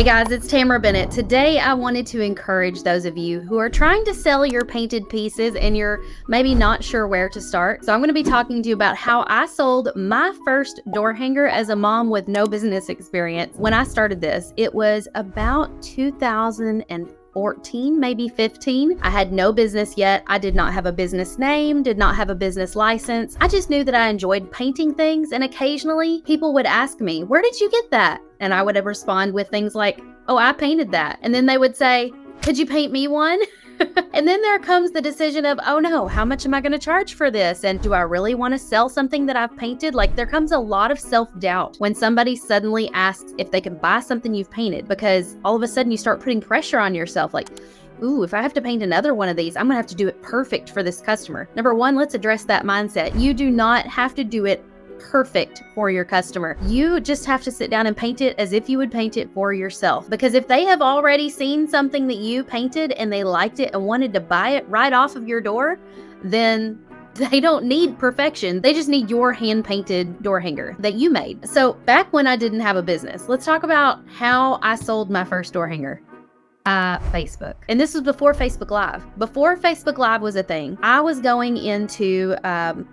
Hey guys, it's Tamara Bennett. Today I wanted to encourage those of you who are trying to sell your painted pieces and you're maybe not sure where to start. So I'm going to be talking to you about how I sold my first door hanger as a mom with no business experience. When I started this, it was about 2014, maybe 15. I had no business yet. I did not have a business name, did not have a business license. I just knew that I enjoyed painting things, and occasionally people would ask me, "Where did you get that?" And I would respond with things like, "Oh, I painted that." And then they would say, "Could you paint me one?" And then there comes the decision of, oh no, how much am I going to charge for this? And do I really want to sell something that I've painted? Like, there comes a lot of self-doubt when somebody suddenly asks if they can buy something you've painted, because all of a sudden you start putting pressure on yourself. Like, ooh, if I have to paint another one of these, I'm going to have to do it perfect for this customer. Number one, let's address that mindset. You do not have to do it perfect for your customer. You just have to sit down and paint it as if you would paint it for yourself. Because if they have already seen something that you painted and they liked it and wanted to buy it right off of your door, then they don't need perfection. They just need your hand-painted door hanger that you made. So back when I didn't have a business, let's talk about how I sold my first door hanger. Facebook. And this was before Facebook Live. Before Facebook Live was a thing, I was going into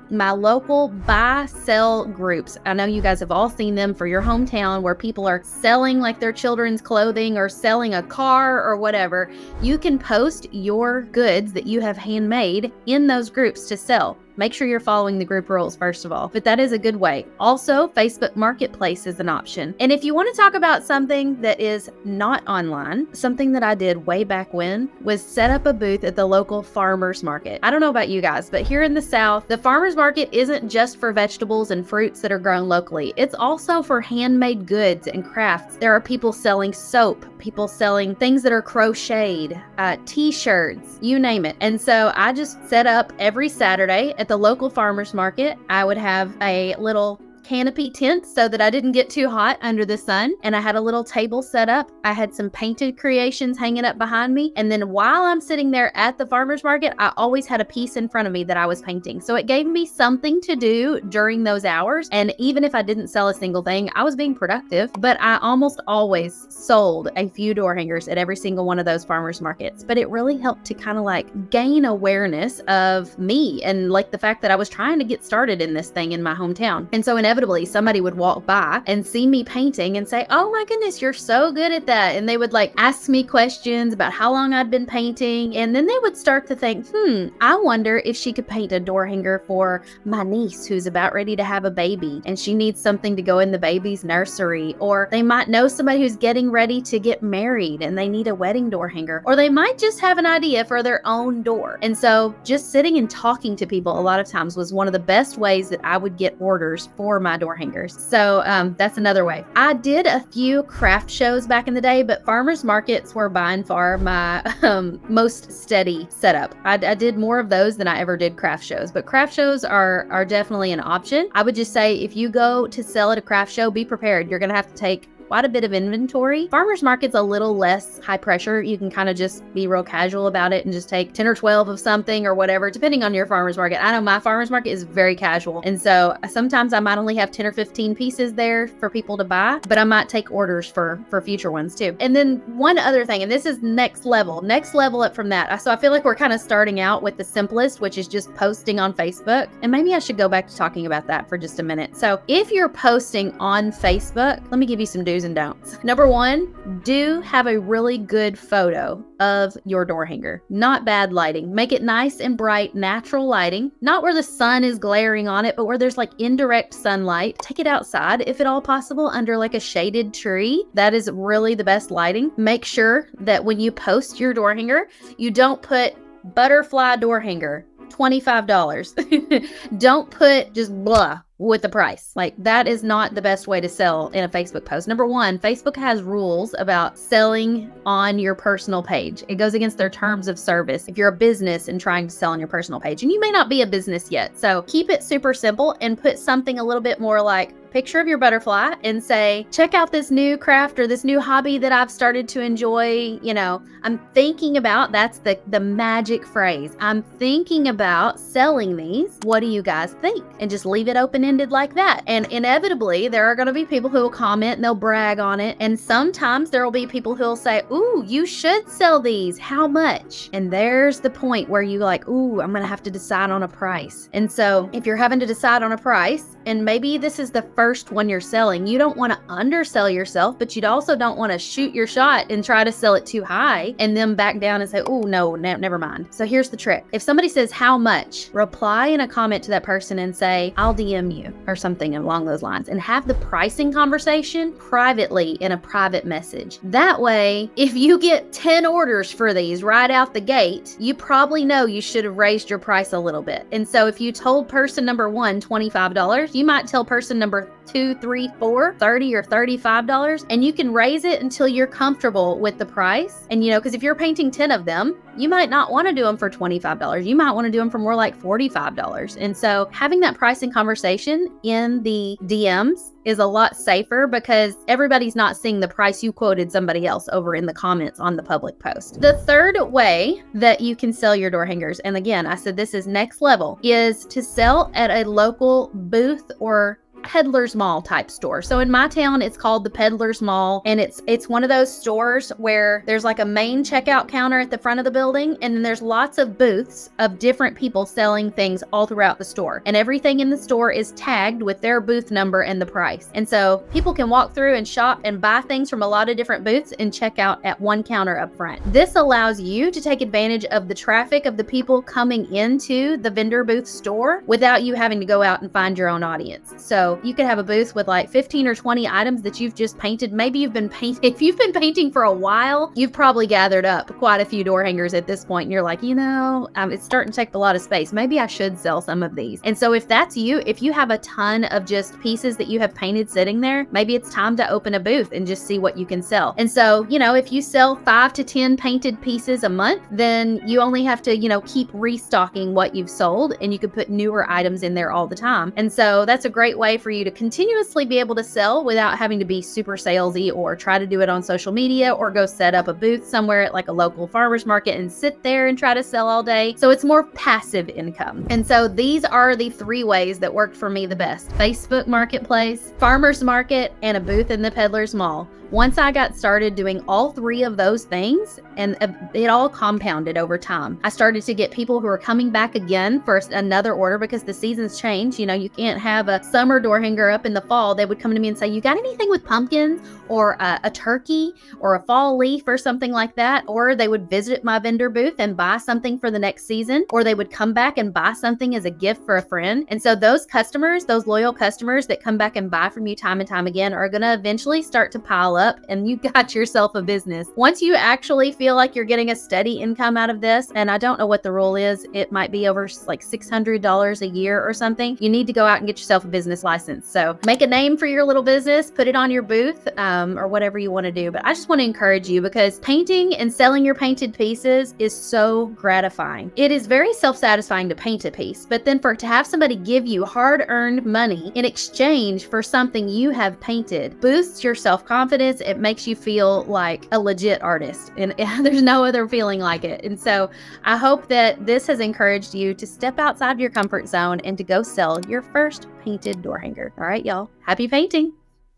my local buy-sell groups. I know you guys have all seen them for your hometown, where people are selling like their children's clothing or selling a car or whatever. You can post your goods that you have handmade in those groups to sell. Make sure you're following the group rules, first of all, but that is a good way. Also, Facebook Marketplace is an option. And if you want to talk about something that is not online, something that I did way back when was set up a booth at the local farmer's market. I don't know about you guys, but here in the South, the farmer's market isn't just for vegetables and fruits that are grown locally. It's also for handmade goods and crafts. There are people selling soap, people selling things that are crocheted, t-shirts, you name it. And so I just set up every Saturday at the local farmer's market. I would have a little canopy tent so that I didn't get too hot under the sun. And I had a little table set up. I had some painted creations hanging up behind me. And then while I'm sitting there at the farmer's market, I always had a piece in front of me that I was painting. So it gave me something to do during those hours. And even if I didn't sell a single thing, I was being productive. But I almost always sold a few door hangers at every single one of those farmer's markets. But it really helped to kind of like gain awareness of me and like the fact that I was trying to get started in this thing in my hometown. And so inevitably somebody would walk by and see me painting and say, "Oh my goodness, you're so good at that." And they would like ask me questions about how long I'd been painting. And then they would start to think, I wonder if she could paint a door hanger for my niece who's about ready to have a baby and she needs something to go in the baby's nursery. Or they might know somebody who's getting ready to get married and they need a wedding door hanger. Or they might just have an idea for their own door. And so just sitting and talking to people a lot of times was one of the best ways that I would get orders for my door hangers. So that's another way. I did a few craft shows back in the day, but farmers markets were by and far my most steady setup. I did more of those than I ever did craft shows, but craft shows are definitely an option. I would just say if you go to sell at a craft show, be prepared. You're going to have to take quite a bit of inventory. Farmers market's a little less high pressure. You can kind of just be real casual about it and just take 10 or 12 of something or whatever, depending on your farmers market. I know my farmers market is very casual. And so sometimes I might only have 10 or 15 pieces there for people to buy, but I might take orders for future ones too. And then one other thing, and this is next level up from that. So I feel like we're kind of starting out with the simplest, which is just posting on Facebook. And maybe I should go back to talking about that for just a minute. So if you're posting on Facebook, let me give you some do's and don'ts. Number one, do have a really good photo of your door hanger. Not bad lighting. Make it nice and bright, natural lighting. Not where the sun is glaring on it, but where there's like indirect sunlight. Take it outside if at all possible, under like a shaded tree. That is really the best lighting. Make sure that when you post your door hanger, you don't put butterfly door hanger, $25. Don't put just blah with the price. Like, that is not the best way to sell in a Facebook post. Number one, Facebook has rules about selling on your personal page. It goes against their terms of service if you're a business and trying to sell on your personal page. And you may not be a business yet. So keep it super simple and put something a little bit more like, picture of your butterfly and say, check out this new craft or this new hobby that I've started to enjoy. I'm thinking about, that's the magic phrase. I'm thinking about selling these. What do you guys think? And just leave it open-ended like that. And inevitably, there are going to be people who will comment and they'll brag on it. And sometimes there will be people who will say, ooh, you should sell these. How much? And there's the point where you like, ooh, I'm going to have to decide on a price. And so if you're having to decide on a price, and maybe this is the first one you're selling, you don't want to undersell yourself, but you also don't want to shoot your shot and try to sell it too high and then back down and say, oh, no, never mind. So here's the trick. If somebody says how much, reply in a comment to that person and say, I'll DM you or something along those lines, and have the pricing conversation privately in a private message. That way, if you get 10 orders for these right out the gate, you probably know you should have raised your price a little bit. And so if you told person number one $25, you might tell person number 2, 3, 4, $30 or $35, and you can raise it until you're comfortable with the price. And because if you're painting 10 of them, you might not want to do them for $25. You might want to do them for more like $45. And so having that pricing conversation in the DMs is a lot safer because everybody's not seeing the price you quoted somebody else over in the comments on the public post. The third way that you can sell your door hangers, and again, I said this is next level, is to sell at a local booth or Peddler's Mall type store. So in my town, it's called the Peddler's Mall, and it's one of those stores where there's like a main checkout counter at the front of the building, and then there's lots of booths of different people selling things all throughout the store, and everything in the store is tagged with their booth number and the price. And so people can walk through and shop and buy things from a lot of different booths and check out at one counter up front. This allows you to take advantage of the traffic of the people coming into the vendor booth store without you having to go out and find your own audience. So you could have a booth with like 15 or 20 items that you've just painted. Maybe you've been painting, if you've been painting for a while, you've probably gathered up quite a few door hangers at this point, and you're like, it's starting to take a lot of space. Maybe I should sell some of these. And so if that's you, if you have a ton of just pieces that you have painted sitting there, maybe it's time to open a booth and just see what you can sell. And so, if you sell 5 to 10 painted pieces a month, then you only have to, keep restocking what you've sold, and you could put newer items in there all the time. And so that's a great way for you to continuously be able to sell without having to be super salesy or try to do it on social media or go set up a booth somewhere at like a local farmer's market and sit there and try to sell all day. So it's more passive income. And so these are the 3 ways that worked for me the best: Facebook Marketplace, farmer's market, and a booth in the Peddler's Mall. Once I got started doing all 3 of those things, and it all compounded over time, I started to get people who are coming back again for another order because the seasons change. You can't have a summer door hanger up in the fall. They would come to me and say, you got anything with pumpkins or a turkey or a fall leaf or something like that? Or they would visit my vendor booth and buy something for the next season, or they would come back and buy something as a gift for a friend. And so those customers, those loyal customers that come back and buy from you time and time again, are going to eventually start to pile up, and you got yourself a business. Once you actually feel like you're getting a steady income out of this, and I don't know what the rule is, it might be over like $600 a year or something, you need to go out and get yourself a business license. So make a name for your little business, put it on your booth, or whatever you want to do. But I just want to encourage you, because painting and selling your painted pieces is so gratifying. It is very self-satisfying to paint a piece, but then to have somebody give you hard-earned money in exchange for something you have painted boosts your self-confidence. It makes you feel like a legit artist, and there's no other feeling like it. And so I hope that this has encouraged you to step outside your comfort zone and to go sell your first painted door hanger. All right, y'all. Happy painting.